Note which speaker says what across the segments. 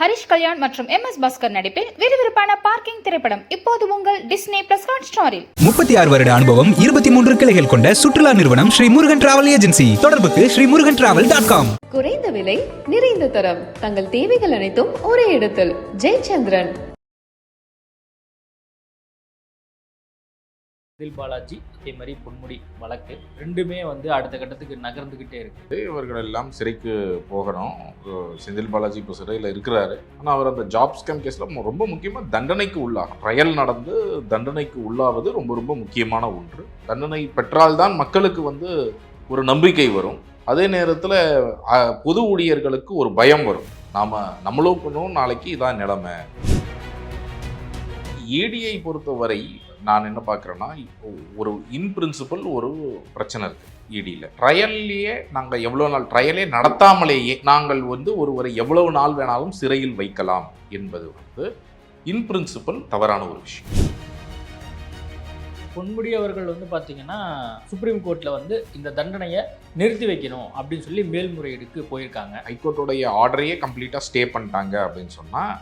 Speaker 1: ஹரிஷ் கல்யாண் மற்றும் MS பாஸ்கர் நடிப்பில் விறுவிறுப்பான பார்க்கிங் திரைப்படம் இப்போது உங்கள் டிஸ்னி பிளஸ் ஹாட்ஸ்டாரில்.
Speaker 2: 36 வருட அனுபவம், 23 கிளைகள் கொண்ட சுற்றுலா நிறுவனம் ஸ்ரீ முருகன் டிராவல் ஏஜென்சி. தொடர்புக்கு ஸ்ரீமுருகன்டிராவல்.com.
Speaker 3: குறைந்த விலை, நிறைந்த தரம், தங்கள் தேவைகள் அனைத்தும் ஒரே இடத்தில். ஜெயச்சந்திரன்.
Speaker 4: செந்தில் பாலாஜி அதே மாதிரி பொன்முடி வழக்கு ரெண்டுமே அடுத்த கட்டத்துக்கு நகர்ந்துகிட்டே இருக்கு.
Speaker 5: இவர்கள் எல்லாம் சிறைக்கு போகணும். செந்தில் பாலாஜி இப்போ சிறையில் இருக்கிறாரு. ஆனால் அவர் அந்த ஜாப் ஸ்கேம் கேஸில் ரொம்ப முக்கியமாக தண்டனைக்கு உள்ளாகும். ட்ரையல் நடந்து தண்டனைக்கு உள்ளாவது ரொம்ப ரொம்ப முக்கியமான ஒன்று. தண்டனை பெற்றால்தான் மக்களுக்கு ஒரு நம்பிக்கை வரும். அதே நேரத்தில் பொது ஊழியர்களுக்கு ஒரு பயம் வரும். நம்மளும் பண்ணுவோம், நாளைக்கு இதான் நிலைமை. EDயை பொறுத்தவரை நான் என்ன பார்க்குறேன்னா, ஒரு இன் பிரின்சிபல் ஒரு பிரச்சனை இருக்குது EDயில். ட்ரையல்லையே நாங்கள் எவ்வளோ நாள் ட்ரையலே நடத்தாமலேயே நாங்கள் ஒருவரை எவ்வளவு நாள் வேணாலும் சிறையில் வைக்கலாம் என்பது இன் பிரின்சிபல் தவறான ஒரு விஷயம்.
Speaker 4: பொன்முடி அவர்கள் பார்த்தீங்கன்னா சுப்ரீம் கோர்ட்டில் இந்த தண்டனையை நிறுத்தி வைக்கணும் அப்படின்னு சொல்லி மேல்முறையீடுக்கு போயிருக்காங்க.
Speaker 5: ஹைகோர்ட்டோடைய ஆர்டரையே கம்ப்ளீட்டாக ஸ்டே பண்ணிட்டாங்க அப்படின்னு சொன்னால்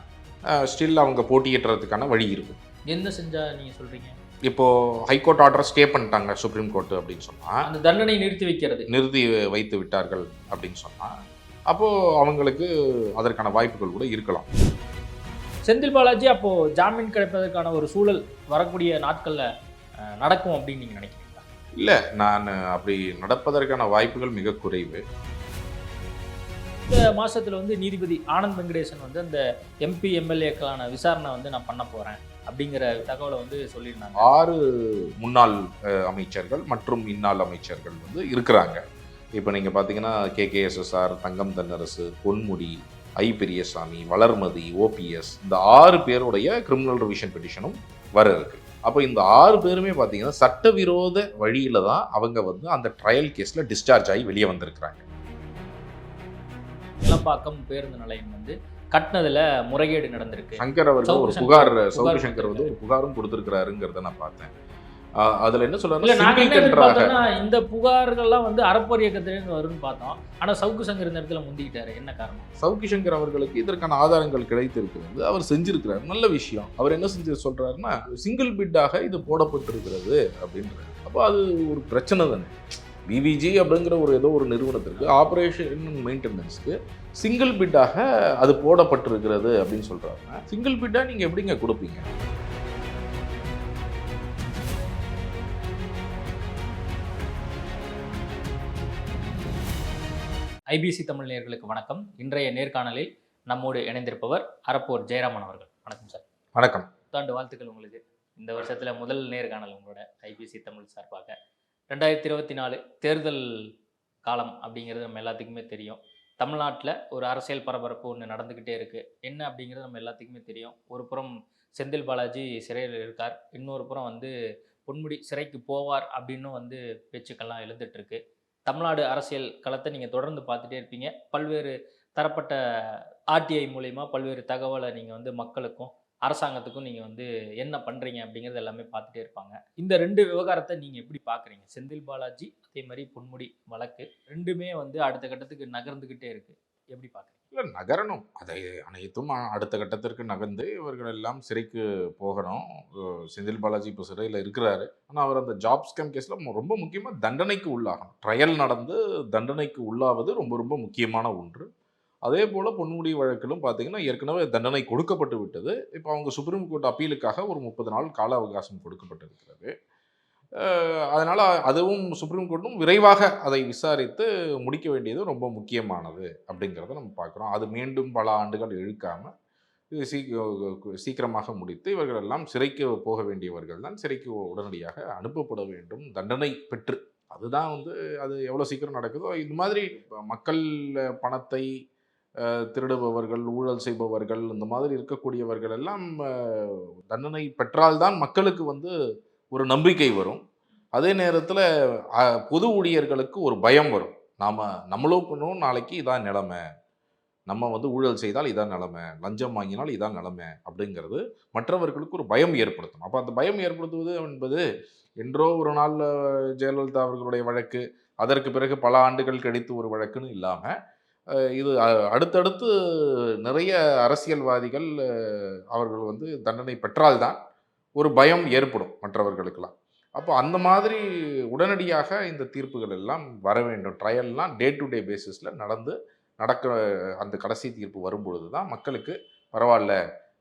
Speaker 5: ஸ்டில் அவங்க போட்டியிடுறதுக்கான வழி இருக்கும்.
Speaker 4: என்ன செஞ்சா நீங்கள் சொல்கிறீங்க?
Speaker 5: இப்போது ஹைகோர்ட் ஆர்டரை ஸ்டே பண்ணிட்டாங்க சுப்ரீம் கோர்ட்டு அப்படின்னு சொன்னால்,
Speaker 4: அந்த தண்டனை நிறுத்தி
Speaker 5: வைத்து விட்டார்கள் அப்படின்னு சொன்னால், அப்போது அவங்களுக்கு அதற்கான வாய்ப்புகள் கூட இருக்கலாம்.
Speaker 4: செந்தில் பாலாஜி அப்போது ஜாமீன் கிடைப்பதற்கான ஒரு சூழல் வரக்கூடிய நாட்களில் நடக்கும் அப்படின்னு நீங்கள் நினைக்கிறீங்களா?
Speaker 5: இல்லை, நான் அப்படி நடப்பதற்கான வாய்ப்புகள் மிக குறைவு.
Speaker 4: இந்த மாதத்தில் நீதிபதி ஆனந்த் வெங்கடேசன் அந்த MP MLAக்களான விசாரணை நான் பண்ண போகிறேன் அப்படிங்கிற தகவலை சொல்லியிருந்தாங்க.
Speaker 5: 6 முன்னாள் அமைச்சர்கள் மற்றும் இன்னாள் அமைச்சர்கள் இருக்கிறாங்க. இப்போ நீங்கள் பார்த்தீங்கன்னா KKSSR, Thangam Thennarasu, Ponmudi, I Periyasamy, Valarmathi, OPS, இந்த 6 பேருடைய கிரிமினல் ரிவிஷன் பெட்டிஷனும் வர இருக்கு. அப்போ இந்த 6 பேருமே பார்த்தீங்கன்னா சட்டவிரோத வழியில தான் அவங்க அந்த ட்ரையல் கேஸில் டிஸ்சார்ஜ் ஆகி வெளியே வந்திருக்கிறாங்க.
Speaker 4: இளம்பாக்கம் பேருந்து நிலையம் கட்டினதுல முறைகேடு நடந்திருக்கு.
Speaker 5: சங்கர் அவர்கள் ஒரு புகார், சவுக்கு சங்கர் ஒரு புகாரும் கொடுத்திருக்கிறாருங்கிறத நான் பார்த்தேன். அதுல என்ன சொல்றாங்க,
Speaker 4: இந்த புகார்கள்லாம் அறப்போர் இயக்கத்திலிருந்து வரும்னு பார்த்தோம். ஆனா சவுக்கு சங்கர் இந்த இடத்துல முந்திக்கிட்டாரு. என்ன காரணம்?
Speaker 5: சவுக்கு சங்கர் அவர்களுக்கு இதற்கான ஆதாரங்கள் கிடைத்திருக்கிறது, அவர் செஞ்சிருக்கிறார், நல்ல விஷயம். அவர் என்ன செஞ்சு சொல்றாருன்னா, சிங்கிள் பிட்டாக இது போடப்பட்டிருக்கிறது அப்படின்றாரு. அப்போ அது ஒரு பிரச்சனை தானே. BVG அப்படிங்கிற ஏதோ ஒரு நிறுவனத்திற்கு ஆப்ரேஷன் மெயின்டெனன்ஸ்க்கு சிங்கிள் பிட்டாக அது போடப்பட்டிருக்கிறது அப்படின்னு சொல்றாங்க. சிங்கிள் பிட்டா நீங்க எப்படிங்க கொடுப்பீங்க?
Speaker 4: IBC தமிழ் நேயர்களுக்கு வணக்கம். இன்றைய நேர்காணலில் நம்மோடு இணைந்திருப்பவர் அறப்போர் ஜெயராமன் அவர்கள். வணக்கம் சார்.
Speaker 5: வணக்கம்.
Speaker 4: புத்தாண்டு வாழ்த்துக்கள் உங்களுக்கு. இந்த வருஷத்துல முதல் நேர்காணல் உங்களோட IBC தமிழ் சார்பாக. 2024 தேர்தல் காலம் அப்படிங்கிறது நம்ம எல்லாத்துக்குமே தெரியும். தமிழ்நாட்டில் ஒரு அரசியல் பரபரப்பு ஒன்று நடந்துக்கிட்டே இருக்குது. என்ன அப்படிங்கிறது நம்ம எல்லாத்துக்குமே தெரியும். ஒரு புறம் செந்தில் பாலாஜி சிறையில் இருக்கார், இன்னொரு புறம் பொன்முடி சிறைக்கு போவார் அப்படின்னும் பேச்சுக்கள்லாம் எழுந்துட்டுருக்கு. தமிழ்நாடு அரசியல் களத்தை நீங்கள் தொடர்ந்து பார்த்துட்டே இருப்பீங்க. பல்வேறு தரப்பட்ட RTI மூலயமா பல்வேறு தகவலை நீங்கள் மக்களுக்கும் அரசாங்கத்துக்கும் நீங்கள் என்ன பண்ணுறீங்க அப்படிங்கிறது எல்லாமே பார்த்துட்டே இருப்பாங்க. இந்த 2 விவகாரத்தை நீங்கள் எப்படி பார்க்குறீங்க? செந்தில் பாலாஜி அதே மாதிரி பொன்முடி வழக்கு ரெண்டுமே அடுத்த கட்டத்துக்கு நகர்ந்துக்கிட்டே இருக்குது. எப்படி பார்க்குறீங்க?
Speaker 5: இல்லை, நகரணும். அதை அனைத்தும் அடுத்த கட்டத்திற்கு நகர்ந்து இவர்கள் எல்லாம் சிறைக்கு போகணும். செந்தில் பாலாஜி இப்போ சிறையில் இருக்கிறாரு. ஆனால் அவர் அந்த ஜாப் ஸ்கேம் கேஸில் ரொம்ப முக்கியமாக தண்டனைக்கு உள்ளாகணும். ட்ரையல் நடந்து தண்டனைக்கு உள்ளாவது ரொம்ப ரொம்ப முக்கியமான ஒன்று. அதே போல் பொன்முடி வழக்கிலும் பார்த்தீங்கன்னா ஏற்கனவே தண்டனை கொடுக்கப்பட்டு விட்டது. இப்போ அவங்க சுப்ரீம் கோர்ட் அப்பீலுக்காக ஒரு 30 நாள் கால அவகாசம் கொடுக்கப்பட்டிருக்கிறது. அதனால் அதுவும் சுப்ரீம் கோர்ட்டும் விரைவாக அதை விசாரித்து முடிக்க வேண்டியது ரொம்ப முக்கியமானது அப்படிங்கிறத நம்ம பார்க்குறோம். அது மீண்டும் பல ஆண்டுகள் இழுக்காமல் இது சீக்கிரமாக முடித்து இவர்கள் எல்லாம் சிறைக்கு போக வேண்டியவர்கள் தான் சிறைக்கு உடனடியாக அனுப்பப்பட வேண்டும், தண்டனை பெற்று. அதுதான் அது எவ்வளோ சீக்கிரம் நடக்குதோ. இது மாதிரி மக்கள் பணத்தை திருடுபவர்கள், ஊழல் செய்பவர்கள், இந்த மாதிரி இருக்கக்கூடியவர்கள் எல்லாம் தண்டனை பெற்றால்தான் மக்களுக்கு ஒரு நம்பிக்கை வரும். அதே நேரத்தில் பொது ஊழியர்களுக்கு ஒரு பயம் வரும். நம்மளும் பண்ணுவோம், நாளைக்கு இதான் நிலைமை, நம்ம ஊழல் செய்தால் இதான் நிலைமை, லஞ்சம் வாங்கினால் இதான் நிலைமை அப்படிங்கிறது மற்றவர்களுக்கு ஒரு பயம் ஏற்படுத்தணும். அப்போ அந்த பயம் ஏற்படுத்துவது என்பது என்றோ ஒரு நாள் ஜெயலலிதா அவர்களுடைய வழக்கு, அதற்கு பிறகு பல ஆண்டுகள் கழித்து ஒரு வழக்குன்னு இல்லாமல் இது அடுத்தடுத்து நிறைய அரசியல்வாதிகள் அவர்கள் வந்து தண்டனை பெற்றால்தான் ஒரு பயம் ஏற்படும் மற்றவர்களுக்கெல்லாம். அப்போ அந்த மாதிரி உடனடியாக இந்த தீர்ப்புகள் எல்லாம் வர வேண்டும். ட்ரையல்லாம் டே டு டே பேசிஸில் நடக்க அந்த கடைசி தீர்ப்பு வரும்பொழுது தான் மக்களுக்கு பரவாயில்ல,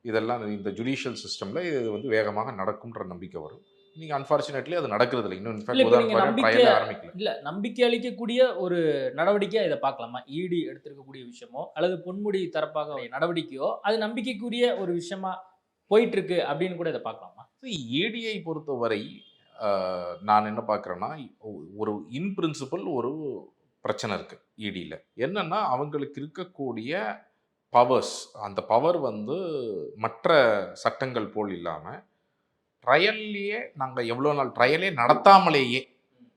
Speaker 5: இதெல்லாம் இந்த ஜுடிஷியல் சிஸ்டமில் இது வந்து வேகமாக நடக்கும்ன்ற நம்பிக்கை வரும். இன்னைக்கு அன்ஃபார்ச்சுனேட்லி அது நடக்கிறது இல்லை. இன்னும்
Speaker 4: இல்ல இப்போ நீங்க
Speaker 5: இன்ஃபேக்ட் ட்ரையல் ஆரம்பிக்கல.
Speaker 4: இல்ல நம்பிக்கை அளிக்கக்கூடிய ஒரு நடவடிக்கையா இதை பார்க்கலாமா? இடி எடுத்திருக்கக்கூடிய விஷயமோ அல்லது பொன்முடி தரப்பாக நடவடிக்கையோ அது நம்பிக்கைக்குரிய ஒரு விஷயமா போயிட்டு இருக்கு அப்படின்னு கூட இதை பார்க்கலாமா?
Speaker 5: ஏடியை பொறுத்தவரை நான் என்ன பார்க்குறேன்னா, ஒரு இன் பிரின்சிபல் ஒரு பிரச்சனை இருக்கு இடியில். என்னன்னா அவங்களுக்கு இருக்கக்கூடிய பவர்ஸ், அந்த பவர் வந்து மற்ற சட்டங்கள் போல் இல்லாமல் ட்ரையல்லையே நாங்கள் எவ்வளோ நாள் ட்ரையலே நடத்தாமலேயே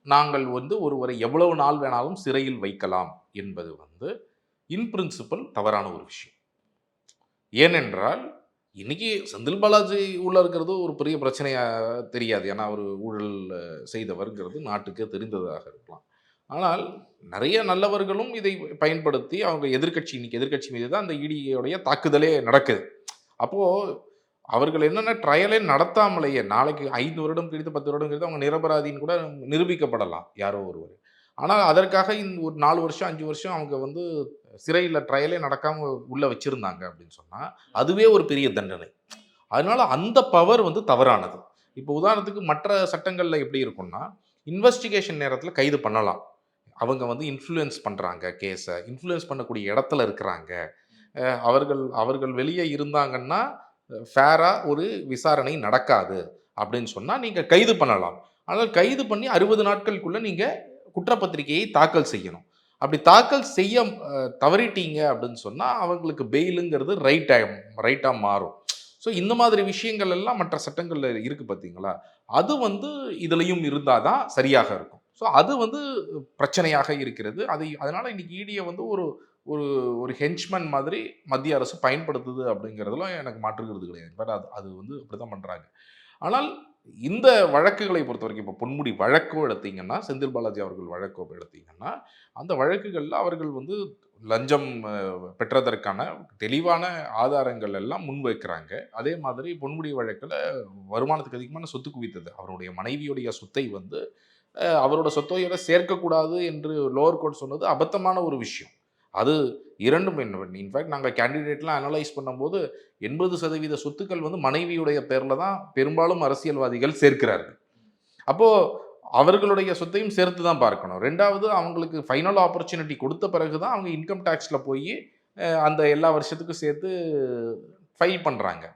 Speaker 5: நாங்கள் வந்து ஒருவரை எவ்வளவு நாள் வேணாலும் சிறையில் வைக்கலாம் என்பது வந்து இன் பிரின்சிபல் தவறான ஒரு விஷயம். ஏனென்றால் இன்னைக்கு செந்தில் பாலாஜி உள்ள இருக்கிறது ஒரு பெரிய பிரச்சனையாக தெரியாது. ஏன்னா அவர் ஊழல் செய்தவர்ங்கிறது நாட்டுக்கு தெரிந்ததாக இருக்கலாம். ஆனால் நிறைய நல்லவர்களும் இதை பயன்படுத்தி அவங்க இன்னைக்கு எதிர்க்கட்சி மீது தான் அந்த இடியோடைய தாக்குதலே நடக்குது. அப்போது அவர்கள் என்னென்ன ட்ரையலே நடத்தாமலேயே நாளைக்கு 5 வருடம் கழித்து 10 வருடம் கழித்து அவங்க நிரபராதின்னு கூட நிரூபிக்கப்படலாம் யாரோ ஒருவர். ஆனால் அதற்காக இந்த ஒரு 4 வருஷம் 5 வருஷம் அவங்க வந்து சிறையில் ட்ரையலே நடக்காமல் உள்ளே வச்சுருந்தாங்க அப்படின்னு சொன்னால் அதுவே ஒரு பெரிய தண்டனை. அதனால அந்த பவர் வந்து தவறானது. இப்போ உதாரணத்துக்கு மற்ற சட்டங்களில் எப்படி இருக்கும்னா, இன்வெஸ்டிகேஷன் நேரத்தில் கைது பண்ணலாம். அவங்க வந்து இன்ஃப்ளூயன்ஸ் பண்ணுறாங்க, கேஸை இன்ஃப்ளூயன்ஸ் பண்ணக்கூடிய இடத்துல இருக்கிறாங்க, அவர்கள் வெளியே இருந்தாங்கன்னா ஃபேராக ஒரு விசாரணை நடக்காது அப்படின்னு சொன்னால் நீங்கள் கைது பண்ணலாம். ஆனால் கைது பண்ணி 60 நாட்களுக்குள்ளே நீங்கள் குற்றப்பத்திரிகையை தாக்கல் செய்யணும். அப்படி தாக்கல் செய்ய தவறிட்டீங்க அப்படின்னு சொன்னால் அவங்களுக்கு பெயிலுங்கிறது ரைட்டாக மாறும். ஸோ இந்த மாதிரி விஷயங்கள் எல்லாம் மற்ற சட்டங்களில் இருக்குது பார்த்தீங்களா, அது வந்து இதுலேயும் இருந்தால் தான் சரியாக இருக்கும். ஸோ அது வந்து பிரச்சனையாக இருக்கிறது. அதனால் இன்றைக்கி இடியை வந்து ஒரு ஒரு ஹென்ச்மேன் மாதிரி மத்திய அரசு பயன்படுத்துது அப்படிங்கிறதுலாம் எனக்கு மாற்றுகிறது கிடையாது. பட் அது வந்து அப்படி தான் பண்ணுறாங்க. ஆனால் இந்த வழக்குகளை பொறுத்த வரைக்கும் இப்போ பொன்முடி வழக்கோ எடுத்தீங்கன்னா, செந்தில் பாலாஜி அவர்கள் வழக்கோ எடுத்தீங்கன்னா, அந்த வழக்குகளில் அவர்கள் வந்து லஞ்சம் பெற்றதற்கான தெளிவான ஆதாரங்கள் எல்லாம் முன்வைக்கிறாங்க. அதே மாதிரி பொன்முடி வழக்கில் வருமானத்துக்கு அதிகமான சொத்து குவித்தது, அவருடைய மனைவியுடைய சொத்தை வந்து அவரோட சொத்தோட சேர்க்கக்கூடாது என்று லோவர் கோர்ட் சொன்னது அபத்தமான ஒரு விஷயம். அது இரண்டும் இன்ஃபேக்ட் நாங்கள் கேண்டிடேட்லாம் அனலைஸ் பண்ணும்போது 80% சொத்துக்கள் வந்து மனைவியுடைய பேரில் தான் பெரும்பாலும் அரசியல்வாதிகள் சேர்க்கிறார்கள். அப்போது அவர்களுடைய சொத்தையும் சேர்த்து தான் பார்க்கணும். ரெண்டாவது, அவங்களுக்கு ஃபைனல் ஆப்பர்ச்சுனிட்டி கொடுத்த பிறகு தான் அவங்க இன்கம் டேக்ஸில் போய் அந்த எல்லா வருஷத்துக்கும் சேர்த்து ஃபைல் பண்ணுறாங்க.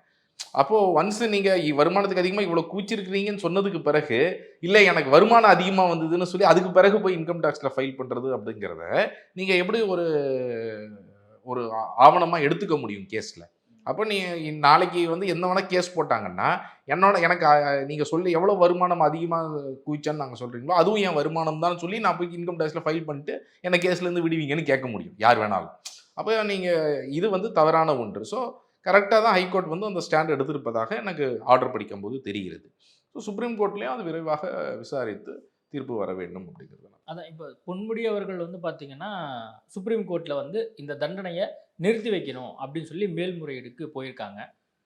Speaker 5: அப்போது ஒன்ஸ் நீங்கள் வருமானத்துக்கு அதிகமாக இவ்வளோ கூச்சிருக்கிறீங்கன்னு சொன்னதுக்கு பிறகு, இல்லை எனக்கு வருமானம் அதிகமாக வந்ததுன்னு சொல்லி அதுக்கு பிறகு போய் இன்கம் டேக்ஸில் ஃபைல் பண்ணுறது அப்படிங்கிறத நீங்கள் எப்படி ஒரு ஆவணமாக எடுத்துக்க முடியும் கேஸில்? அப்போ நாளைக்கு வந்து என்ன வேணால் கேஸ் போட்டாங்கன்னா எனக்கு நீங்கள் சொல்லி எவ்வளோ வருமானம் அதிகமாக குவிச்சான்னு நாங்கள் சொல்கிறீங்களோ அதுவும் என் வருமானம் தான் சொல்லி நான் போய் இன்கம் டேக்ஸில் ஃபைல் பண்ணிட்டு என்னை கேஸ்லேருந்து விடுவீங்கன்னு கேட்க முடியும் யார் வேணாலும். அப்போ நீங்கள் இது வந்து தவறான ஒன்று. ஸோ கரெக்டாக தான் ஹைகோர்ட் வந்து அந்த ஸ்டாண்ட் எடுத்திருப்பதாக எனக்கு ஆர்டர் படிக்கும்போது தெரிகிறது. ஸோ சுப்ரீம் கோர்ட்லேயும் அது விரைவாக விசாரித்து தீர்ப்பு வர வேண்டும் அப்படிங்கிறது.
Speaker 4: அதான் இப்போ பொன்முடி அவர்கள் வந்து பார்த்தீங்கன்னா சுப்ரீம் கோர்ட்டில் வந்து இந்த தண்டனையை நிறுத்தி வைக்கணும் அப்படின்னு சொல்லி மேல்முறையீடுக்கு போயிருக்காங்க.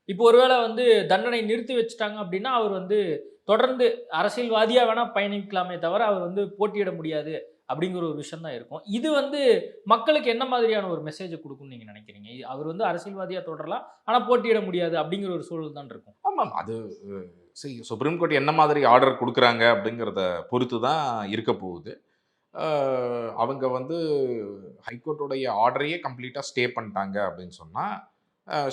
Speaker 4: இப்போ ஒருவேளை வந்து தண்டனை நிறுத்தி வச்சுட்டாங்க அப்படின்னா அவர் வந்து தொடர்ந்து அரசியல்வாதியாக வேணால் பயணிக்கலாமே தவிர அவர் வந்து போட்டியிட முடியாது அப்படிங்கிற ஒரு விஷயம் தான் இருக்கும். இது வந்து மக்களுக்கு என்ன மாதிரியான ஒரு மெசேஜை கொடுக்கும்னு நீங்கள் நினைக்கிறீங்க? அவர் வந்து அரசியல்வாதியாக தொடரலாம் ஆனால் போட்டியிட முடியாது அப்படிங்கிற ஒரு சூழல் தான் இருக்கும்.
Speaker 5: ஆமாம், அது சுப்ரீம் கோர்ட் என்ன மாதிரி ஆர்டர் கொடுக்குறாங்க அப்படிங்கிறத பொறுத்து தான் இருக்க போகுது. அவங்க வந்து ஹைகோர்ட்டோடைய ஆர்டரையே கம்ப்ளீட்டாக ஸ்டே பண்ணிட்டாங்க அப்படின்னு சொன்னால்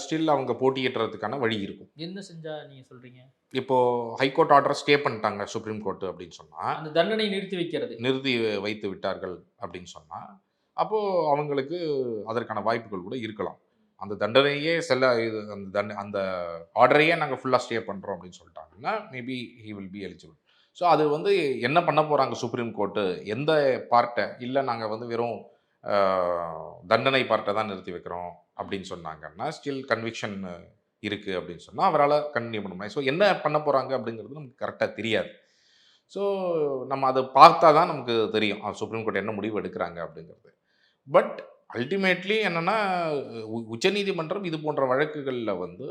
Speaker 5: ஸ்டில் அவங்க போட்டியிடுறதுக்கான வழி இருக்கும்.
Speaker 4: என்ன செஞ்சா நீங்கள் சொல்கிறீங்க?
Speaker 5: இப்போது ஹைகோர்ட் ஆர்டரை ஸ்டே பண்ணிட்டாங்க சுப்ரீம் கோர்ட்டு அப்படின்னு சொன்னால்,
Speaker 4: அந்த தண்டனை நிறுத்தி
Speaker 5: வைத்து விட்டார்கள் அப்படின்னு சொன்னால், அப்போது அவங்களுக்கு அதற்கான வாய்ப்புகள் கூட இருக்கலாம். அந்த தண்டனையே அந்த ஆர்டரையே நாங்கள் ஃபுல்லாக ஸ்டே பண்ணுறோம் அப்படின்னு சொல்லிட்டாங்கன்னா maybe he will be eligible. So அது வந்து என்ன பண்ண போகிறாங்க சுப்ரீம் கோர்ட்டு, எந்த பார்ட்டை, இல்லை நாங்கள் வந்து வெறும் தண்டனை பார்ட்டை தான் நிறுத்தி வைக்கிறோம் அப்படின்னு சொன்னாங்கன்னா ஸ்டில் கன்விக்ஷன் இருக்குது அப்படின்னு சொன்னால் அவரால் கண்டினியூ பண்ண முடியும். ஸோ என்ன பண்ண போகிறாங்க அப்படிங்கிறது நமக்கு கரெக்டாக தெரியாது. ஸோ நம்ம அதை பார்த்தா தான் நமக்கு தெரியும் சுப்ரீம் கோர்ட் என்ன முடிவு எடுக்கிறாங்க அப்படிங்கிறது. பட் அல்டிமேட்லி என்னன்னா உச்சநீதிமன்றம் இது போன்ற வழக்குகளில் வந்து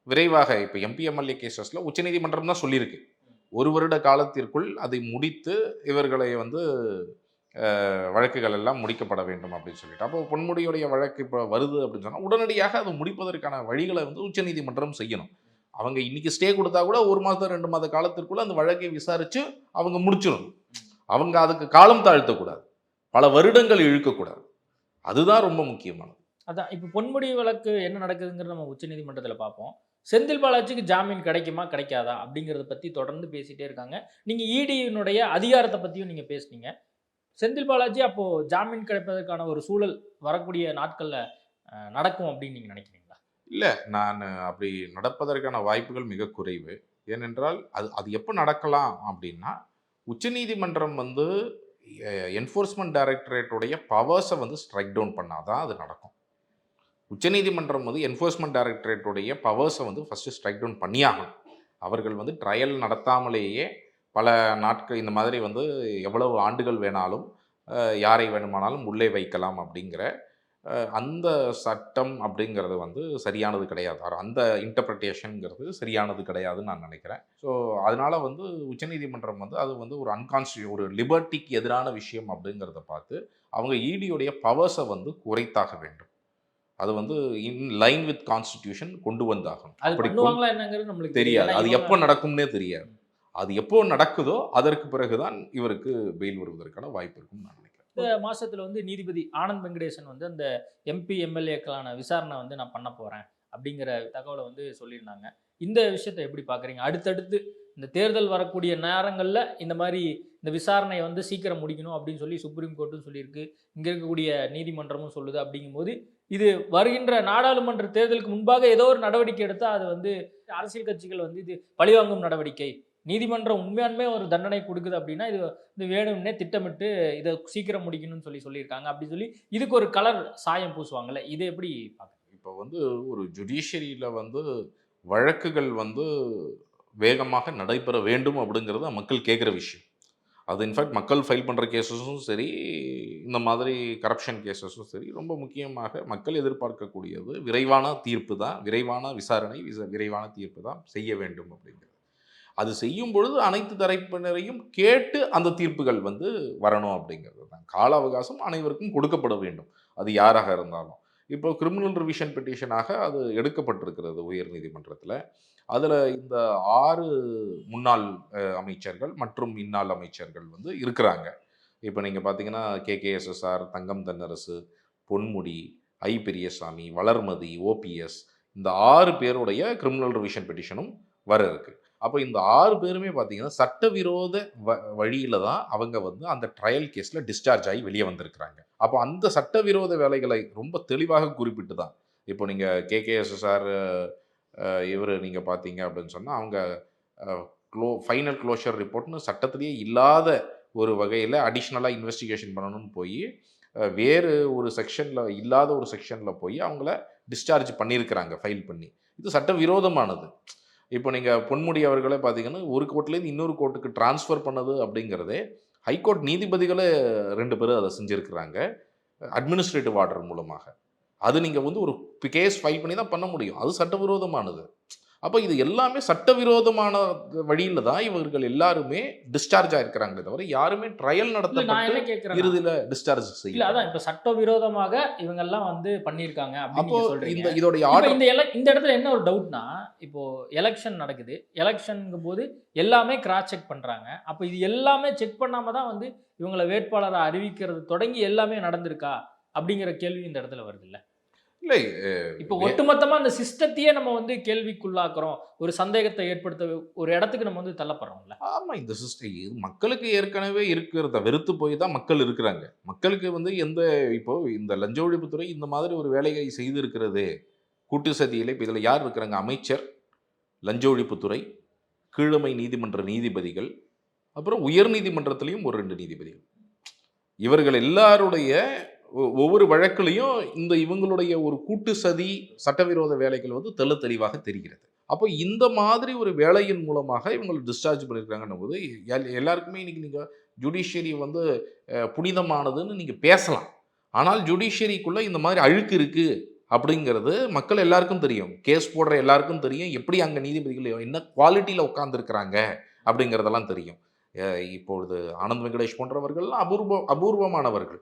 Speaker 5: விரைவாக இப்போ எம்பி எம்எல்ஏ கேசஸில் உச்சநீதிமன்றம் தான் சொல்லியிருக்கு 1 வருட காலத்திற்குள் அதை முடித்து இவர்களை வந்து வழக்குகள் எல்லாம் முடிக்கப்பட வேண்டும் அப்படின்னு சொல்லிட்டு. அப்போ பொன்முடியுடைய வழக்கு இப்போ வருது அப்படின்னு சொன்னால் உடனடியாக அதை முடிப்பதற்கான வழிகளை வந்து உச்சநீதிமன்றம் செய்யணும். அவங்க இன்னைக்கு ஸ்டே கொடுத்தா கூட 1 மாதம் 2 மாத காலத்திற்குள்ள அந்த வழக்கை விசாரித்து அவங்க முடிச்சிடணும். அவங்க அதுக்கு காலம் தாழ்த்தக்கூடாது, பல வருடங்கள் இழுக்கக்கூடாது. அதுதான் ரொம்ப முக்கியமானது.
Speaker 4: அதான் இப்போ பொன்முடி வழக்கு என்ன நடக்குதுங்கிறது நம்ம உச்சநீதிமன்றத்தில் பார்ப்போம். செந்தில் பாலாஜிக்கு ஜாமீன் கிடைக்குமா கிடைக்காதா அப்படிங்கிறத பற்றி தொடர்ந்து பேசிகிட்டே இருக்காங்க. நீங்கள் இடியினுடைய அதிகாரத்தை பற்றியும் நீங்கள் பேசுனீங்க. செந்தில் பாலாஜி அப்போது ஜாமீன் கிடைப்பதற்கான ஒரு சூழல் வரக்கூடிய நாட்களில் நடக்கும் அப்படின்னு நீங்கள் நினைக்கிறீங்களா?
Speaker 5: இல்லை, நான் அப்படி நடப்பதற்கான வாய்ப்புகள் மிக குறைவு. ஏனென்றால் அது எப்போ நடக்கலாம் அப்படின்னா, உச்சநீதிமன்றம் வந்து என்ஃபோர்ஸ்மெண்ட் டைரக்டரேட்டுடைய பவர்ஸை வந்து ஸ்ட்ரைக் டவுன் பண்ணாதான் அது நடக்கும். உச்சநீதிமன்றம் வந்து என்ஃபோர்ஸ்மெண்ட் டைரக்டரேட்டுடைய பவர்ஸை வந்து ஃபஸ்ட்டு ஸ்ட்ரைக் டவுன் பண்ணியாகணும். அவர்கள் வந்து ட்ரையல் நடத்தாமலேயே பல நாட்கள் இந்த மாதிரி வந்து எவ்வளவு ஆண்டுகள் வேணாலும் யாரை வேணுமானாலும் உள்ளே வைக்கலாம் அப்படிங்கிற அந்த சட்டம் அப்படிங்கிறது வந்து சரியானது கிடையாது. அந்த இன்டர்பிரிட்டேஷனுங்கிறது சரியானது கிடையாதுன்னு நான் நினைக்கிறேன். ஸோ அதனால் வந்து உச்சநீதிமன்றம் வந்து அது வந்து ஒரு லிபர்ட்டிக்கு எதிரான விஷயம் அப்படிங்கிறத பார்த்து அவங்க இடியுடைய பவர்ஸை வந்து குறைத்தாக வேண்டும். அது வந்து இன் லைன் வித் கான்ஸ்டிடியூஷன் கொண்டு வந்தாகணும். அப்படி தெரியாது, அது எப்போ நடக்கும்னே தெரியாது. அது எப்போ நடக்குதோ அதற்கு பிறகுதான் இவருக்கு பெயில் வருவதற்கான வாய்ப்பு இருக்கும் நான் நினைக்கிறேன்.
Speaker 4: இந்த மாசத்துல வந்து நீதிபதி ஆனந்த் வெங்கடேசன் வந்து அந்த எம்பி எம்எல்ஏக்களான விசாரணை வந்து நான் பண்ண போறேன் அப்படிங்கிற தகவலை வந்து சொல்லியிருந்தாங்க. இந்த விஷயத்தை எப்படி பார்க்குறீங்க? அடுத்தடுத்து இந்த தேர்தல் வரக்கூடிய நேரங்களில் இந்த மாதிரி இந்த விசாரணையை வந்து சீக்கிரம் முடிக்கணும் அப்படின்னு சொல்லி சுப்ரீம் கோர்ட்டும் சொல்லியிருக்கு, இங்கே இருக்கக்கூடிய நீதிமன்றமும் சொல்லுது. அப்படிங்கும்போது இது வருகின்ற நாடாளுமன்ற தேர்தலுக்கு முன்பாக ஏதோ ஒரு நடவடிக்கை எடுத்தால் அது வந்து அரசியல் கட்சிகள் வந்து இது பழிவாங்கும் நடவடிக்கை, நீதிமன்றம் உண்மையானுமே ஒரு தண்டனை கொடுக்குது அப்படின்னா இது வேணும்னே திட்டமிட்டு இதை சீக்கிரம் முடிக்கணும்னு சொல்லியிருக்காங்க அப்படின்னு சொல்லி இதுக்கு ஒரு கலர் சாயம் பூசுவாங்கல்ல, இதை எப்படி பார்க்குறீங்க?
Speaker 5: இப்போ வந்து ஒரு ஜுடிஷியரியில் வந்து வழக்குகள் வந்து வேகமாக நடைபெற வேண்டும் அப்படிங்கிறது மக்கள் கேட்குற விஷயம். அது இன்ஃபேக்ட் மக்கள் ஃபைல் பண்ணுற கேஸஸும் சரி, இந்த மாதிரி கரப்ஷன் கேஸஸும் சரி, ரொம்ப முக்கியமாக மக்கள் எதிர்பார்க்கக்கூடியது விரைவான தீர்ப்பு தான், விரைவான விசாரணை, விரைவான தீர்ப்பு தான் செய்ய வேண்டும் அப்படிங்கிறது. அது செய்யும் பொழுது அனைத்து தரப்பினரையும் கேட்டு அந்த தீர்ப்புகள் வந்து வரணும் அப்படிங்கிறது தான். கால அவகாசம் அனைவருக்கும் கொடுக்கப்பட வேண்டும், அது யாராக இருந்தாலும். இப்போ கிரிமினல் ரிவிஷன் பெட்டிஷனாக அது எடுக்கப்பட்டிருக்கிறது உயர் நீதிமன்றத்தில். அதில் இந்த 6 முன்னாள் அமைச்சர்கள் மற்றும் இன்னாள் அமைச்சர்கள் வந்து இருக்கிறாங்க. இப்போ நீங்கள் பார்த்தீங்கன்னா KKSSR, தங்கம் தென்னரசு, பொன்முடி, ஐ பெரியசாமி, வளர்மதி, OPS, இந்த 6 பேருடைய கிரிமினல் ரிவிஷன் பெட்டிஷனும் வர இருக்கு. அப்போ இந்த 6 பேருமே பார்த்தீங்கன்னா சட்டவிரோத வழியில் தான் அவங்க வந்து அந்த ட்ரையல் கேஸில் டிஸ்சார்ஜ் ஆகி வெளியே வந்திருக்கிறாங்க. அப்போ அந்த சட்டவிரோத வேலைகளை ரொம்ப தெளிவாக குறிப்பிட்டு தான் இப்போ நீங்கள் KKSSR இவர் நீங்கள் பார்த்தீங்க அப்படின்னு சொன்னால் அவங்க ஃபைனல் க்ளோஷர் ரிப்போர்ட்னு சட்டத்திலேயே இல்லாத ஒரு வகையில் அடிஷ்னலாக இன்வெஸ்டிகேஷன் பண்ணணும்னு போய் வேறு ஒரு செக்ஷனில் இல்லாத ஒரு செக்ஷனில் போய் அவங்கள டிஸ்சார்ஜ் பண்ணியிருக்கிறாங்க ஃபைல் பண்ணி. இது சட்டவிரோதமானது. இப்போ நீங்கள் பொன்முடி அவர்களே பார்த்தீங்கன்னா ஒரு கோர்ட்லேருந்து இன்னொரு கோர்ட்டுக்கு டிரான்ஸ்ஃபர் பண்ணது அப்படிங்கிறதே ஹைகோர்ட் நீதிபதிகளே 2 பேர் அதை செஞ்சுருக்கிறாங்க அட்மினிஸ்ட்ரேட்டிவ் ஆர்டர் மூலமாக. அது நீங்கள் வந்து ஒரு கேஸ் ஃபைல் பண்ணி தான் பண்ண முடியும், அது சட்டவிரோதமானது. அப்போ இது எல்லாமே சட்டவிரோதமான வழியில் தான் இவர்கள் எல்லாருமே டிஸ்சார்ஜ் ஆயிருக்கிறாங்களே தவிர யாருமே ட்ரையல் நடத்த இறுதியில் டிஸ்சார்ஜ் செய்யல.
Speaker 4: அதான் இப்போ சட்டவிரோதமாக இவங்க எல்லாம் வந்து பண்ணியிருக்காங்க.
Speaker 5: அப்போ இதோடைய ஆர்டர்
Speaker 4: இந்த இடத்துல என்ன ஒரு டவுட்னா, இப்போ எலெக்ஷன் நடக்குது, எலெக்ஷனுங்கும் போது எல்லாமே கிராஸ் செக் பண்றாங்க. அப்போ இது எல்லாமே செக் பண்ணாம தான் வந்து இவங்களை வேட்பாளரை அறிவிக்கிறது தொடங்கி எல்லாமே நடந்திருக்கா அப்படிங்கிற கேள்வி இந்த இடத்துல வருது இல்லை?
Speaker 5: இல்லை,
Speaker 4: இப்போ ஒட்டுமொத்தமா அந்த சிஸ்டத்தையே நம்ம வந்து கேள்விக்குள்ளாக்குறோம், ஒரு சந்தேகத்தை ஏற்படுத்த ஒரு இடத்துக்கு நம்ம வந்து தள்ளப்படுறோம்ல.
Speaker 5: ஆமாம், இந்த சிஸ்டம் இது மக்களுக்கு ஏற்கனவே இருக்கிறத வெறுத்து போய் தான் மக்கள் இருக்கிறாங்க. மக்களுக்கு வந்து இப்போ இந்த லஞ்ச ஒழிப்புத்துறை இந்த மாதிரி ஒரு வேலையை செய்திருக்கிறது கூட்டு சதியில். இப்போ இதில் யார் இருக்கிறாங்க? அமைச்சர், லஞ்ச ஒழிப்புத்துறை, கீழமை நீதிமன்ற நீதிபதிகள், அப்புறம் உயர் நீதிமன்றத்திலையும் ஒரு 2 நீதிபதிகள். இவர்கள் எல்லாருடைய ஒவ்வொரு வழக்குலையும் இவங்களுடைய ஒரு கூட்டு சதி சட்டவிரோத வேலைகள் வந்து தெளிவாக தெரிகிறது. அப்போ இந்த மாதிரி ஒரு வேலையின் மூலமாக இவங்களை டிஸ்சார்ஜ் பண்ணியிருக்காங்கன்னும் போது எல்லாருக்குமே இன்னைக்கு நீங்கள் ஜுடிஷியரி வந்து புனிதமானதுன்னு நீங்கள் பேசலாம். ஆனால் ஜுடிஷியரிக்குள்ளே இந்த மாதிரி அழுக்கு இருக்குது அப்படிங்கிறது மக்கள் எல்லாருக்கும் தெரியும். கேஸ் போடுற எல்லாருக்கும் தெரியும். எப்படி அங்கே நீதிபதிகள் என்ன குவாலிட்டியில் உட்கார்ந்துருக்கிறாங்க அப்படிங்கிறதெல்லாம் தெரியும். இப்பொழுது ஆனந்த் வெங்கடேஷ் போன்றவர்கள்லாம் அபூர்வமானவர்கள்.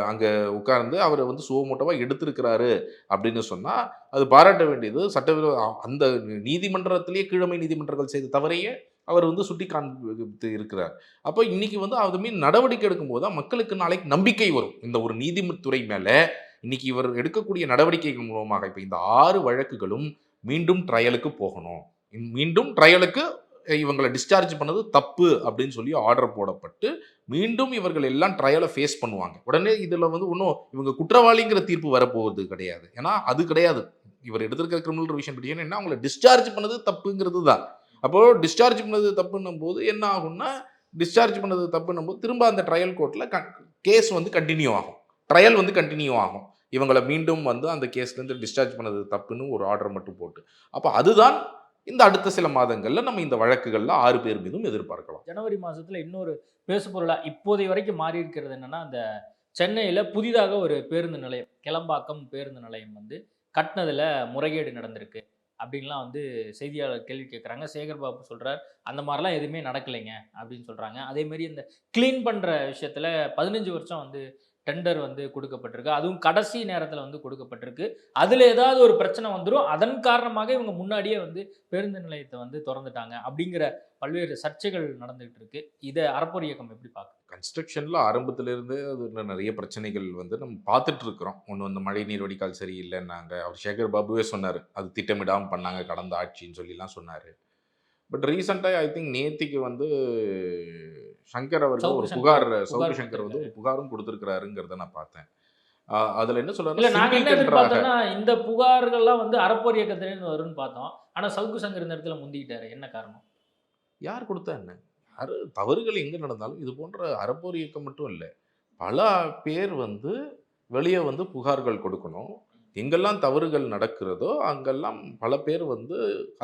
Speaker 5: அங்கே உட்கார்ந்து அவர் வந்து சுவமூட்டமாக எடுத்திருக்கிறாரு அப்படின்னு சொன்னால் அது பாராட்ட வேண்டியது. சட்டவிரோத அந்த நீதிமன்றத்திலேயே கீழமை நீதிமன்றங்கள் செய்த தவறையே அவர் வந்து சுட்டி காண்பித்து இருக்கிறார். அப்போ இன்னைக்கு வந்து அது மீது நடவடிக்கை எடுக்கும்போது தான் மக்களுக்கு நாளைக்கு நம்பிக்கை வரும் இந்த ஒரு நீதித்துறை மேலே. இன்னைக்கு இவர் எடுக்கக்கூடிய நடவடிக்கைகள் மூலமாக இப்போ இந்த 6 வழக்குகளும் மீண்டும் ட்ரையலுக்கு போகணும். மீண்டும் ட்ரையலுக்கு இவங்களை டிஸ்சார்ஜ் பண்ணது தப்பு அப்படின்னு சொல்லி ஆர்டர் போடப்பட்டு மீண்டும் இவர்கள் எல்லாம் ட்ரையலை ஃபேஸ் பண்ணுவாங்க. உடனே இதில் வந்து ஒன்றும் இவங்க குற்றவாளிங்கிற தீர்ப்பு வரப்போவது கிடையாது. ஏன்னா அது கிடையாது. இவர் எடுத்திருக்கிற கிரிமினல் ரிவிஷன் பிடிஷன் என்ன, அவங்களை டிஸ்சார்ஜ் பண்ணது தப்புங்கிறது தான். அப்போது டிஸ்சார்ஜ் பண்ணது தப்புன்னும் போது என்ன ஆகும்னா, டிஸ்சார்ஜ் பண்ணது தப்புன்னும் போது திரும்ப அந்த ட்ரையல் கோர்ட்டில் கேஸ் வந்து கண்டினியூ ஆகும், ட்ரையல் வந்து கண்டினியூ ஆகும். இவங்களை மீண்டும் வந்து அந்த கேஸ்லேருந்து டிஸ்சார்ஜ் பண்ணது தப்புன்னு ஒரு ஆர்டர் மட்டும் போட்டு. அப்போ அதுதான் இந்த அடுத்த சில மாதங்களில் நம்ம இந்த வழக்குகளில் 6 பேர் மீதும் எதிர்பார்க்கலாம்.
Speaker 4: ஜனவரி மாதத்தில் இன்னொரு பேசுபொருளாக இப்போதைய வரைக்கும் மாறி இருக்கிறது என்னன்னா, அந்த சென்னையில் புதிதாக ஒரு பேருந்து நிலையம், கிளம்பாக்கம் பேருந்து நிலையம் வந்து கட்டினதில் முறைகேடு நடந்திருக்கு அப்படின்லாம் வந்து செய்தியாளர் கேள்வி கேட்குறாங்க. சேகர் பாபு சொல்கிறார் அந்த மாதிரிலாம் எதுவுமே நடக்கலைங்க அப்படின்னு சொல்கிறாங்க. அதேமாரி இந்த க்ளீன் பண்ணுற விஷயத்தில் 15 வருஷம் வந்து டெண்டர் வந்து கொடுக்கப்பட்டிருக்கு, அதுவும் கடைசி நேரத்தில் வந்து கொடுக்கப்பட்டிருக்கு. அதில் ஏதாவது ஒரு பிரச்சனை வந்துடும், அதன் காரணமாக இவங்க முன்னாடியே வந்து பேருந்து நிலையத்தை வந்து திறந்துட்டாங்க அப்படிங்கிற பல்வேறு சர்ச்சைகள் நடந்துகிட்டு இருக்கு. இதை அறப்போர் இயக்கம் எப்படி பார்க்குது?
Speaker 5: கன்ஸ்ட்ரக்ஷனில் ஆரம்பத்திலிருந்து அதில் நிறைய பிரச்சனைகள் வந்து நம்ம பார்த்துட்டு இருக்கிறோம். ஒன்று வந்து மழை நீர் வடிகால் சரியில்லைன்னாங்க. அவர் சேகர் பாபுவே சொன்னார் அது திட்டமிடாமல் பண்ணாங்க கடந்த ஆட்சின்னு சொல்லிலாம் சொன்னார். பட் ரீசெண்டாக ஐ திங்க் நேத்திக்கு வந்து சங்கர் அவர்கள் ஒரு புகார், சவுக்கு சங்கர் வந்து ஒரு புகாரும் கொடுத்துருக்கிறாருங்கிறத நான் பார்த்தேன். அதில் என்ன
Speaker 4: இல்லை, நாங்கள் என்ன
Speaker 5: சொல்கிறாங்க,
Speaker 4: எதிர்பார்த்தோம்னா இந்த புகார்கள்லாம் வந்து அறப்போர் இயக்கத்திலேருந்து வரும்னு பார்த்தோம். ஆனால் சவுக்கு சங்கர் இந்த இடத்துல முந்திக்கிட்டாரு. என்ன காரணம்?
Speaker 5: யார் கொடுத்தா என்ன, யார் தவறுகள் எங்கே நடந்தாலும் இது போன்ற அறப்போர் இயக்கம் மட்டும் இல்லை, பல பேர் வந்து வெளியே வந்து புகார்கள் கொடுக்கணும். எங்கெல்லாம் தவறுகள் நடக்கிறதோ அங்கெல்லாம் பல பேர் வந்து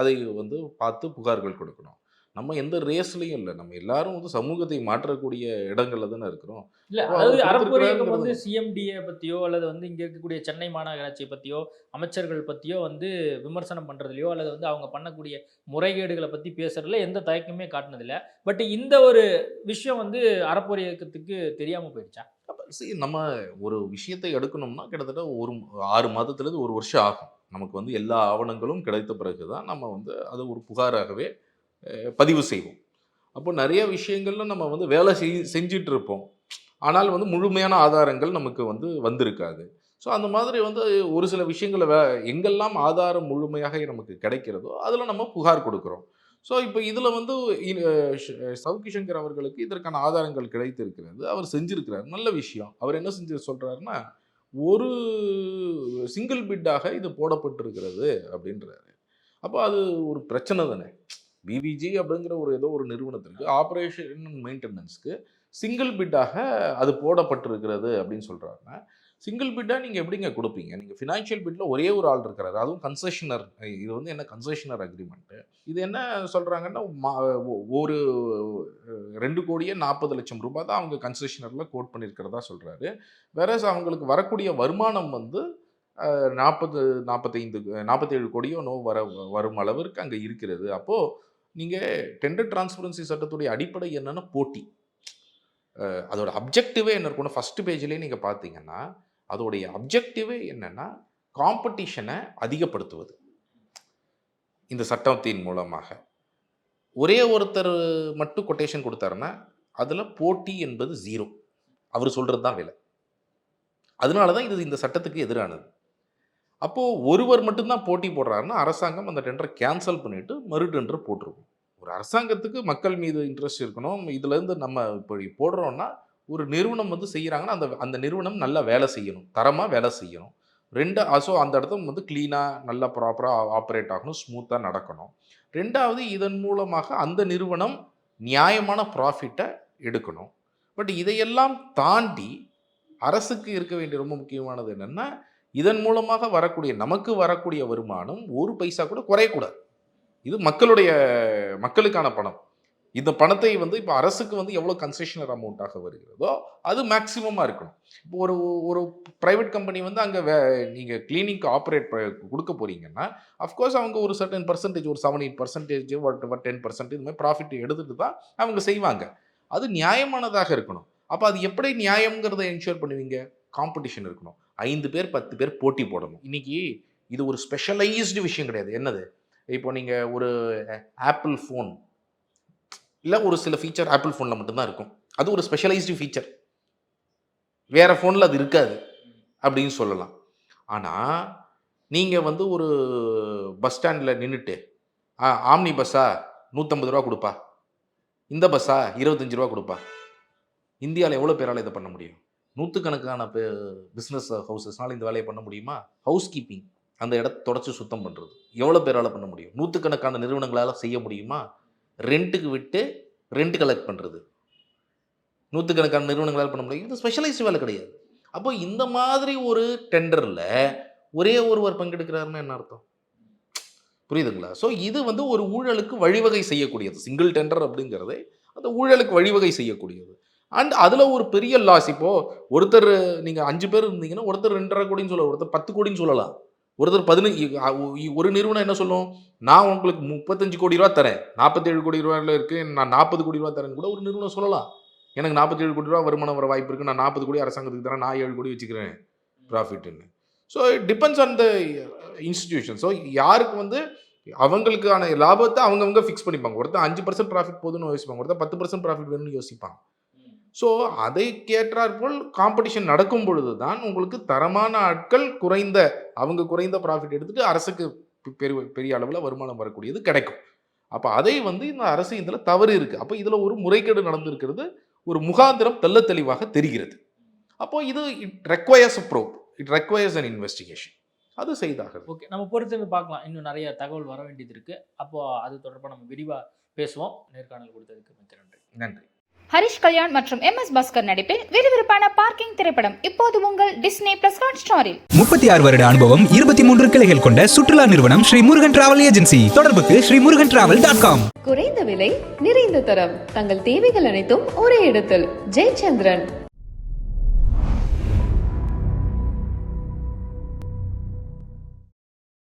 Speaker 5: அதை வந்து பார்த்து புகார்கள் கொடுக்கணும். நம்ம எந்த ரேஸ்லையும் இல்லை, நம்ம எல்லாரும் வந்து சமூகத்தை மாற்றக்கூடிய இடங்கள்ல தானே இருக்கிறோம்.
Speaker 4: இல்லை, அதாவது அறப்போர் இயக்கம் வந்து சிஎம்டிஏ பற்றியோ அல்லது வந்து இங்கே இருக்கக்கூடிய சென்னை மாநகராட்சியை பற்றியோ அமைச்சர்கள் பற்றியோ வந்து விமர்சனம் பண்ணுறதுலையோ அல்லது வந்து அவங்க பண்ணக்கூடிய முறைகேடுகளை பற்றி பேசுறதுல எந்த தயக்கமே காட்டினதில்லை. பட் இந்த ஒரு விஷயம் வந்து அறப்போர் இயக்கத்துக்கு தெரியாமல் போயிடுச்சா?
Speaker 5: நம்ம ஒரு விஷயத்தை எடுக்கணும்னா கிட்டத்தட்ட ஒரு 6 மாதத்துலேருந்து 1 வருஷம் ஆகும். நமக்கு வந்து எல்லா ஆவணங்களும் கிடைத்த பிறகு தான் நம்ம வந்து அது ஒரு புகாராகவே பதிவு செய்வோம். அப்போ நிறைய விஷயங்கள்ல நம்ம வந்து வேலை செஞ்சிட்டு இருப்போம். ஆனால் வந்து முழுமையான ஆதாரங்கள் நமக்கு வந்து வந்திருக்காது. ஸோ அந்த மாதிரி வந்து ஒரு சில விஷயங்களை எங்கெல்லாம் ஆதாரம் முழுமையாக நமக்கு கிடைக்கிறதோ அதில் நம்ம புகார் கொடுக்குறோம். ஸோ இப்போ இதில் வந்து சவுக்கு சங்கர் அவர்களுக்கு இதற்கான ஆதாரங்கள் கிடைத்திருக்கிறது, அவர் செஞ்சிருக்கிறார், நல்ல விஷயம். அவர் என்ன செஞ்சு சொல்கிறாருன்னா, ஒரு சிங்கிள் பிட்டாக இது போடப்பட்டிருக்கிறது அப்படின்றாரு. அப்போ அது ஒரு பிரச்சனை தானே. பிவிஜி அப்படிங்கிற ஒரு ஏதோ ஒரு நிறுவனத்திற்கு ஆப்ரேஷன் மெயின்டெனன்ஸ்க்கு சிங்கிள் பிட்டாக அது போடப்பட்டிருக்கிறது அப்படின்னு சொல்கிறாங்க. சிங்கிள் பிட்டாக நீங்கள் எப்படிங்க கொடுப்பீங்க? நீங்கள் ஃபினான்ஷியல் பிட்டில் ஒரே ஒரு ஆள் இருக்கிறாரு, அதுவும் கன்செஷனர். இது வந்து என்ன கன்செஷனர் அக்ரிமெண்ட்டு? இது என்ன சொல்கிறாங்கன்னா, ஒரு 2,40,00,000 ரூபாய் தான் அவங்க கன்செஷனரில் கோட் பண்ணியிருக்கிறதா சொல்கிறாரு. வேற அவங்களுக்கு வரக்கூடிய வருமானம் வந்து 47 கோடியோ வரும் அளவிற்கு அங்கே இருக்கிறது. அப்போது நீங்கள் டெண்டர் டிரான்ஸ்பரன்சி சட்டத்துடைய அடிப்படை என்னென்னா போட்டி. அதோட அப்ஜெக்டிவே என்ன இருக்குன்னா, ஃபஸ்ட்டு பேஜ்லேயே நீங்கள் பார்த்தீங்கன்னா அதோடைய அப்ஜெக்டிவே என்னென்னா காம்படிஷனை அதிகப்படுத்துவது. இந்த சட்டத்தின் மூலமாக ஒரே ஒருத்தர் மட்டும் கொட்டேஷன் கொடுத்தாருன்னா அதில் போட்டி என்பது 0. அவர் சொல்கிறது தான் விலை. அதனால தான் இது இந்த சட்டத்துக்கு எதிரானது. அப்போது ஒருவர் மட்டும்தான் போட்டி போடுறாருன்னா அரசாங்கம் அந்த டெண்டரை கேன்சல் பண்ணிவிட்டு மறு டெண்டர் போட்டிருக்கும். ஒரு அரசாங்கத்துக்கு மக்கள் மீது இன்ட்ரெஸ்ட் இருக்கணும். இதுலேருந்து நம்ம இப்படி போடுறோன்னா ஒரு நிறுவனம் வந்து செய்கிறாங்கன்னா அந்த நிறுவனம் நல்லா வேலை செய்யணும், தரமாக வேலை செய்யணும். ஸோ அந்த இடத்துல வந்து க்ளீனாக நல்லா ப்ராப்பராக ஆப்ரேட் ஆகணும், ஸ்மூத்தாக நடக்கணும். 2வது இதன் மூலமாக அந்த நிறுவனம் நியாயமான ப்ராஃபிட்டை எடுக்கணும். பட் இதையெல்லாம் தாண்டி அரசுக்கு இருக்க வேண்டிய ரொம்ப முக்கியமானது என்னென்னா, இதன் மூலமாக நமக்கு வரக்கூடிய வருமானம் 1 பைசா கூட குறையக்கூடாது. இது மக்களுக்கான பணம். இந்த பணத்தை வந்து இப்போ அரசுக்கு வந்து எவ்வளோ கன்செஷனர் அமௌண்ட்டாக வருகிறதோ அது மேக்ஸிமமாக இருக்கணும். இப்போ ஒரு ஒரு ப்ரைவேட் கம்பெனி வந்து அங்கே நீங்கள் கிளீனிக் ஆப்ரேட் கொடுக்க போகிறீங்கன்னா அஃப்கோர்ஸ் அவங்க ஒரு சர்டன் பர்சன்டேஜ், ஒரு 7-8%, 10% இது மாதிரி ப்ராஃபிட் எடுத்துகிட்டு தான் அவங்க செய்வாங்க. அது நியாயமானதாக இருக்கணும். அப்போ அது எப்படி நியாயங்கிறத என்ஷூர் பண்ணுவீங்க? காம்படிஷன் இருக்கணும். 5 பேர் 10 பேர் போட்டி போடணும். இன்னைக்கு இது ஒரு ஸ்பெஷலைஸ்டு விஷயம் கிடையாது. என்னது, இப்போ நீங்கள் ஒரு ஆப்பிள் ஃபோன் இல்லை, ஒரு சில ஃபீச்சர் ஆப்பிள் ஃபோனில் மட்டும்தான் இருக்கும். அது ஒரு ஸ்பெஷலைஸ்டு ஃபீச்சர், வேறு ஃபோனில் அது இருக்காது அப்படின்னு சொல்லலாம். ஆனால் நீங்கள் வந்து ஒரு பஸ் ஸ்டாண்டில் நின்றுட்டு ஆம்னி பஸ்ஸா 150 ரூபா கொடுப்பா, இந்த பஸ்ஸா 25 ரூபா கொடுப்பா. இந்தியாவில் எவ்வளோ பேரால் இதை பண்ண முடியும்? நூற்றுக்கணக்கான பிஸ்னஸ் ஹவுசஸ்னால இந்த வேலையை பண்ண முடியுமா? ஹவுஸ் கீப்பிங், அந்த இடத்த தொடச்சி சுத்தம் பண்ணுறது எவ்வளோ பேரால் பண்ண முடியும்? நூற்றுக்கணக்கான நிறுவனங்களால் செய்ய முடியுமா? ரெண்ட்டுக்கு விட்டு ரெண்ட் கலெக்ட் பண்ணுறது நூற்றுக்கணக்கான நிறுவனங்களால் பண்ண முடியும். இது ஸ்பெஷலைஸ்டு வேலை கிடையாது. அப்போ இந்த மாதிரி ஒரு டெண்டரில் ஒரே ஒருவர் பங்கெடுக்கிறாருன்னா என்ன அர்த்தம்? புரியுதுங்களா? ஸோ இது வந்து ஒரு ஊழலுக்கு வழிவகை செய்யக்கூடியது. சிங்கிள் டெண்டர் அப்படிங்கிறதே அந்த ஊழலுக்கு வழிவகை செய்யக்கூடியது. அண்ட் அதில் ஒரு பெரிய லாஸ். இப்போது ஒருத்தர், நீங்கள் 5 பேர் இருந்தீங்கன்னா ஒருத்தர் 2.5 கோடின்னு சொல்லலாம், ஒருத்தர் 10 கோடின்னு சொல்லலாம், ஒருத்தர் 15. ஒரு நிறுவனம் என்ன சொல்லும், நான் உங்களுக்கு 35 கோடி ரூபா தரேன், 47 கோடி ரூபாயில் இருக்குது, நான் 40 கோடி ரூபா தரேன்னு கூட ஒரு நிறுவனம் சொல்லலாம். எனக்கு 47 கோடி ரூபா வருமானம் வர வாய்ப்பு இருக்குது, நான் 40 கோடி அரசாங்கத்துக்கு தரேன், நான் 7 கோடி வச்சுக்கிறேன் ப்ராஃபிட்னு. So it depends on the institution. So யாருக்கு வந்து அவங்களுக்கான லாபத்தை அவங்கவுங்க ஃபிக்ஸ் பண்ணிப்பாங்க. ஒருத்தர் 5% ப்ராஃபிட் போதுன்னு யோசிப்பாங்க, ஒருத்தர் 10% ப்ராஃபிட் வேணும்னு யோசிப்பாங்க. ஸோ அதை கேட்டாற்போல் காம்படிஷன் நடக்கும் பொழுது தான் உங்களுக்கு தரமான ஆட்கள் குறைந்த ப்ராஃபிட் எடுத்துகிட்டு அரசுக்கு பெரிய அளவில் வருமானம் வரக்கூடியது கிடைக்கும். அப்போ அதை வந்து இந்த அரசு இதில் தவறு இருக்குது. அப்போ இதில் ஒரு முறைகேடு நடந்திருக்கிறது, ஒரு முகாந்திரம் தெள்ள தெளிவாக தெரிகிறது. அப்போது இது it requires a probe, it requires an investigation. அது செய்தாக.
Speaker 4: ஓகே, நம்ம பொறுத்து பார்க்கலாம். இன்னும் நிறைய தகவல் வர வேண்டியது இருக்குது. அப்போது அது தொடர்பாக நம்ம விரிவாக பேசுவோம். நேர்காணல் கொடுத்ததுக்கு மிக்க நன்றி.
Speaker 5: நன்றி.
Speaker 1: ஹரிஷ் கல்யாண் மற்றும் MS பாஸ்கர் நடிப்பில் விறுவிறுப்பான பார்க்கிங் திரைப்படம் இப்போது உங்கள் டிஸ்னி பிளஸ் ஹாட்ஸ்டாரில்.
Speaker 2: 36 வருட அனுபவம், 23 கிளைகள் கொண்ட சுற்றுலா நிறுவனம் ஸ்ரீ முருகன் டிராவல் ஏஜென்சி. தொடர்புக்கு SreeMuruganTravel.com.
Speaker 3: குறைந்த விலை, நிறைந்த தரம், தங்கள் தேவைகள் அனைத்தும் ஒரே இடத்தில். ஜெயச்சந்திரன்.